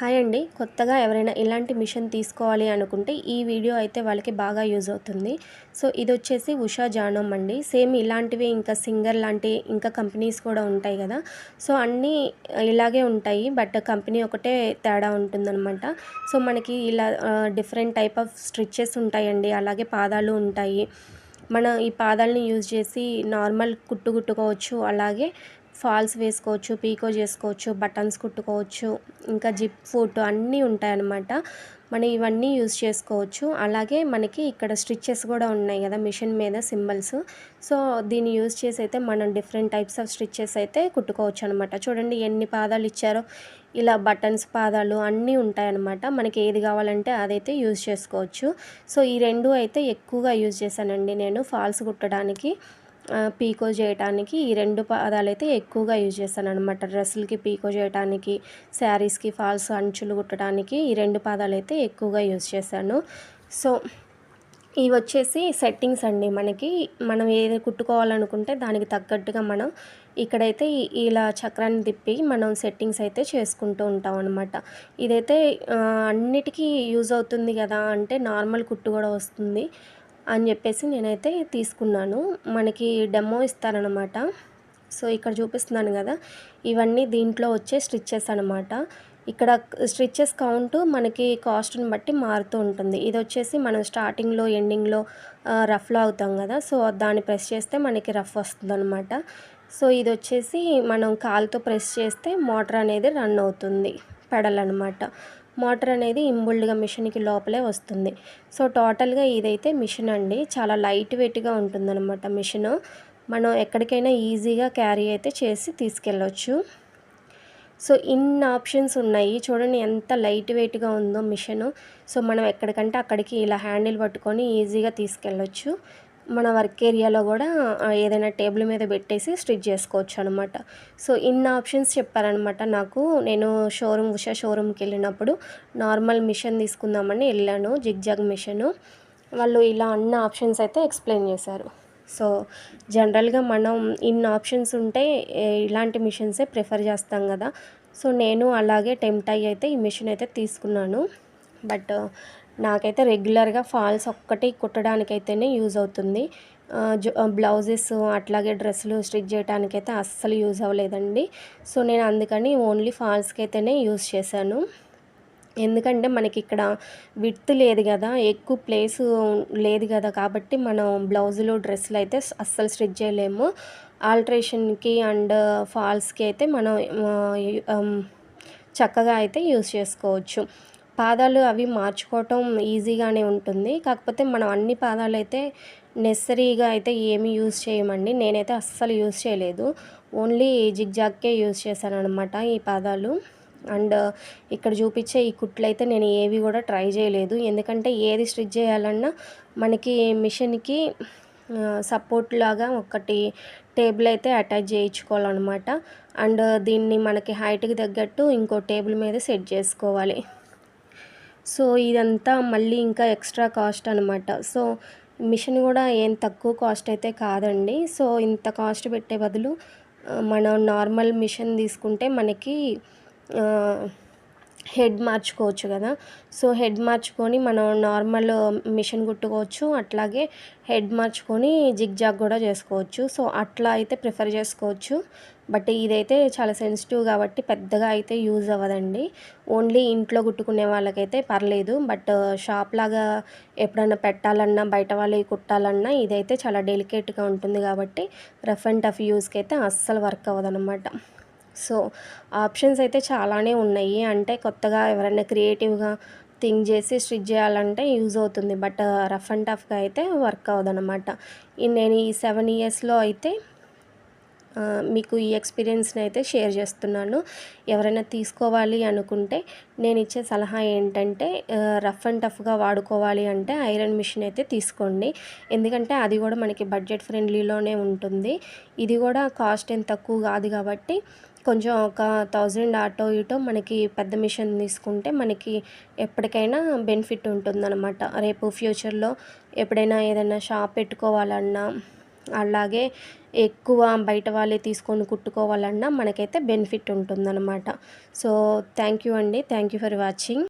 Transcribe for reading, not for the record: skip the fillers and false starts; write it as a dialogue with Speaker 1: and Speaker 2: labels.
Speaker 1: Hi అండి. కొత్తగా ఎవరైనా ఇలాంటి మిషన్ తీసుకోవాలి అనుకుంటే ఈ వీడియో అయితే వాళ్ళకి బాగా యూజ్ అవుతుంది. సో, ఇదొచ్చేసి ఉషా జానోమ్ అండి. సేమ్ ఇలాంటివే ఇంకా సింగర్ లాంటి ఇంకా కంపెనీస్ కూడా ఉంటాయి గదా! సో, అన్నీ ఇలాగే ఉంటాయి. బట్ కంపెనీ ఒకటే తేడా ఉంటుందనమాట. సో, మనకి ఇలా డిఫరెంట్ టైప్ ఆఫ్ స్టిచెస్ ఉంటాయండి. అలాగే పాదాలు ఉంటాయి. మనం ఈ పాదాలని యూజ్ చేసి నార్మల్ కుట్టుకోవచ్చు. అలాగే ఫాల్స్ వేసుకోవచ్చు, పీకో చేసుకోవచ్చు, బటన్స్ కుట్టుకోవచ్చు, ఇంకా జిప్ ఫుట్ అన్నీ ఉంటాయన్నమాట. మనం ఇవన్నీ యూజ్ చేసుకోవచ్చు. అలాగే మనకి ఇక్కడ స్టిచెస్ కూడా ఉన్నాయి కదా మిషన్ మీద సింబల్స్. సో, దీన్ని యూజ్ చేసి అయితే మనం డిఫరెంట్ టైప్స్ ఆఫ్ స్టిచెస్ అయితే కుట్టుకోవచ్చు అనమాట. చూడండి ఎన్ని పాదాలు ఇచ్చారో. ఇలా బటన్స్ పాదాలు అన్నీ ఉంటాయన్నమాట. మనకి ఏది కావాలంటే అదైతే యూజ్ చేసుకోవచ్చు. సో, ఈ రెండు అయితే ఎక్కువగా యూజ్ చేశానండి నేను ఫాల్స్ కుట్టడానికి, పీకో చేయటానికి. ఈ 2 పాదాలైతే ఎక్కువగా యూజ్ చేశాననమాట. డ్రెస్సులకి పీకో చేయటానికి, శారీస్‌కి ఫాల్స్ అంచులు కుట్టడానికి ఈ 2 పాదాలైతే ఎక్కువగా యూజ్ చేశాను. సో, ఇవొచ్చేసి సెట్టింగ్స్ అండి. మనం ఏది కుట్టుకోవాలనుకుంటే దానికి తగ్గట్టుగా మనం ఇక్కడైతే ఇలా చక్రాన్ని తిప్పి మనం సెట్టింగ్స్ అయితే చేసుకుంటూ ఉంటామనమాట. ఇదైతే అన్నిటికీ యూజ్ అవుతుంది గదా అంటే నార్మల్ కుట్టు గూడా వస్తుంది అని జెప్పేసి నేనైతే తీసుకున్నాను. మనకి డెమో ఇస్తారనమాట. సో, ఇక్కడ చూపిస్తున్నాను గదా! ఇవన్నీ దీంట్లో వచ్చే స్టిచెస్ అనమాట. ఇక్కడ స్టిచెస్ కౌంటు మనకి కాస్ట్‌ని బట్టి మారుతూ ఉంటుంది. ఇదొచ్చేసి మనం స్టార్టింగ్‌లో, ఎండింగ్‌లో రఫ్‌లో అవుతాం గదా! సో, దాన్ని ప్రెస్ చేస్తే మనకి రఫ్ వస్తుందనమాట. సో, ఇదొచ్చేసి మనం కాలుతో ప్రెస్ చేస్తే మోటర్ అనేది రన్ అవుతుంది. పెడల్ అనమాట. మోటర్ అనేది ఇన్‌బుల్డ్‌గా మిషన్‌కి లోపలే వస్తుంది. సో, టోటల్‌గా ఇదైతే మిషన్ అండి. చాలా లైట్ వెయిట్‌గా ఉంటుందనమాట మిషను. మనం ఎక్కడికైనా ఈజీగా క్యారీ అయితే చేసి తీసుకెళ్ళొచ్చు. సో, ఇన్ని ఆప్షన్స్ ఉన్నాయి. చూడండి ఎంత లైట్ వెయిట్‌గా ఉందో మిషను. సో, మనం ఎక్కడికంటే అక్కడికి ఇలా హ్యాండిల్ పట్టుకొని ఈజీగా తీసుకెళ్ళొచ్చు. మన వర్క్ ఏరియాలో గూడా ఏదైనా టేబుల్ మీద పెట్టేసి స్టిచ్ చేసుకోవచ్చనమాట. సో, ఇన్ని ఆప్షన్స్ చెప్పారనమాట నాకు. నేను ఉషా షోరూమ్‌కెళ్ళినప్పుడు నార్మల్ మిషన్ తీసుకుందామని ఎళ్ళాను. Zigzag machine. వాళ్ళు ఇలా అన్ని ఆప్షన్స్ అయితే ఎక్స్‌ప్లెయిన్ చేశారు. సో, జనరల్‌గా మనం ఇన్ని ఆప్షన్స్ ఉంటే ఇలాంటి మిషన్సే ప్రిఫర్ చేస్తాం గదా! సో, నేను అలాగే టెంప్ట్ అయ్యి అయితే ఈ మిషన్ అయితే తీసుకున్నాను. బట్ నాకైతే రెగ్యులర్‌గా ఫాల్స్ ఒక్కటి కుట్టడానికైతేనే యూజ్ అవుతుంది. బ్లౌజెస్ అట్లాగే డ్రెస్సులు స్టిచ్ చేయడానికైతే అస్సలు యూజ్ అవ్వలేదండి. సో, నేను అందుకని ఓన్లీ ఫాల్స్‌కైతేనే యూజ్ చేశాను. ఎందుకంటే మనకిక్కడ విడ్త్ లేదు గదా! ఎక్కువ ప్లేసు లేదు గదా! కాబట్టి మనం బ్లౌజులు, డ్రెస్సులయితే అస్సలు స్టిచ్ చేయలేము. ఆల్ట్రేషన్‌కి అండ్ ఫాల్స్‌కి అయితే మనం చక్కగా అయితే యూజ్ చేసుకోవచ్చు. పాదాలు అవి మార్చుకోవటం ఈజీగానే ఉంటుంది. కాకపోతే మనం అన్ని పాదాలైతే నెసెసరీగా అయితే ఏమి యూజ్ చేయమండి. నేనైతే అస్సలు యూజ్ చేయలేదు. ఓన్లీ జిగ్‌జాగ్‌కే యూజ్ చేశాననమాట ఈ పాదాలు. అండ్ ఇక్కడ చూపించే ఈ కుట్లయితే నేను ఏవి కూడా ట్రై చేయలేదు. ఎందుకంటే ఏది స్టిచ్ చేయాలన్నా మనకి మిషన్‌కి సపోర్ట్ లాగా ఒకటి టేబుల్ అయితే అటాచ్ చేయించుకోవాలనమాట. అండ్ దీన్ని మనకి హైట్‌కి తగ్గట్టు ఇంకో టేబుల్ మీద సెట్ చేసుకోవాలి. సో, ఇదంతా మళ్ళీ ఇంకా ఎక్స్ట్రా కాస్ట్ అనమాట. సో, మిషన్ కూడా ఏం తక్కువ కాస్ట్ అయితే కాదండి. సో, ఇంత కాస్ట్ పెట్టే బదులు మనం నార్మల్ మిషన్ తీసుకుంటే మనకి ఆహ్, హెడ్ మార్చుకోవచ్చు గదా! సో, హెడ్ మార్చుకొని మనం నార్మల్ మిషన్ కుట్టుకోవచ్చు. అట్లాగే హెడ్ మార్చుకొని జిగ్‌జాగ్ గూడా చేసుకోవచ్చు. సో, అట్లా అయితే ప్రిఫర్ చేసుకోవచ్చు. బట్ ఇదైతే చాలా సెన్సిటివ్ గాబట్టి పెద్దగా అయితే యూజ్ అవ్వదండి. ఓన్లీ ఇంట్లో కుట్టుకునే వాళ్ళకైతే పర్లేదు. బట్ షాప్‌లాగా ఎప్పుడన్నా పెట్టాలన్నా, బయట వాళ్ళవి కుట్టాలన్నా ఇదైతే చాలా డెలికేట్‌గా ఉంటుంది గాబట్టి రఫ్ అండ్ టఫ్ యూజ్‌కైతే అస్సలు వర్క్ అవ్వదనమాట. సో, ఆప్షన్స్ అయితే చాలానే ఉన్నాయి. అంటే కొత్తగా ఎవరైనా క్రియేటివ్‌గా థింక్ చేసి స్టిచ్ చేయాలంటే యూజ్ అవుతుంది. బట్ రఫ్ అండ్ టఫ్‌గా అయితే వర్క్ అవ్వదనమాట. నేను ఈ 7 ఇయర్స్‌లో అయితే మీకు ఈ ఎక్స్‌పీరియన్స్‌ని అయితే షేర్ చేస్తున్నాను. ఎవరైనా తీసుకోవాలి అనుకుంటే నేనిచ్చే సలహా ఏంటంటే రఫ్ అండ్ టఫ్‌గా వాడుకోవాలి అంటే ఐరన్ మిషన్ అయితే తీసుకోండి. ఎందుకంటే అది కూడా మనకి బడ్జెట్ ఫ్రెండ్లీలోనే ఉంటుంది. ఇది కూడా కాస్ట్ ఏం తక్కువ కాదు కాబట్టి కొంచెం ఒక 1000 అటో ఇటో మనకి పెద్ద మిషన్ తీసుకుంటే మనకి ఎప్పటికైనా బెనిఫిట్ ఉంటుందన్నమాట. రేపు ఫ్యూచర్‌లో ఎప్పుడైనా ఏదైనా షాప్ పెట్టుకోవాలన్నా, అలాగే ఎక్కువ బయట వాళ్ళే తీసుకొని కుట్టుకోవాలన్నా మనకైతే బెనిఫిట్ ఉంటుందన్నమాట. సో థ్యాంక్ యూ అండి. Thank you for watching.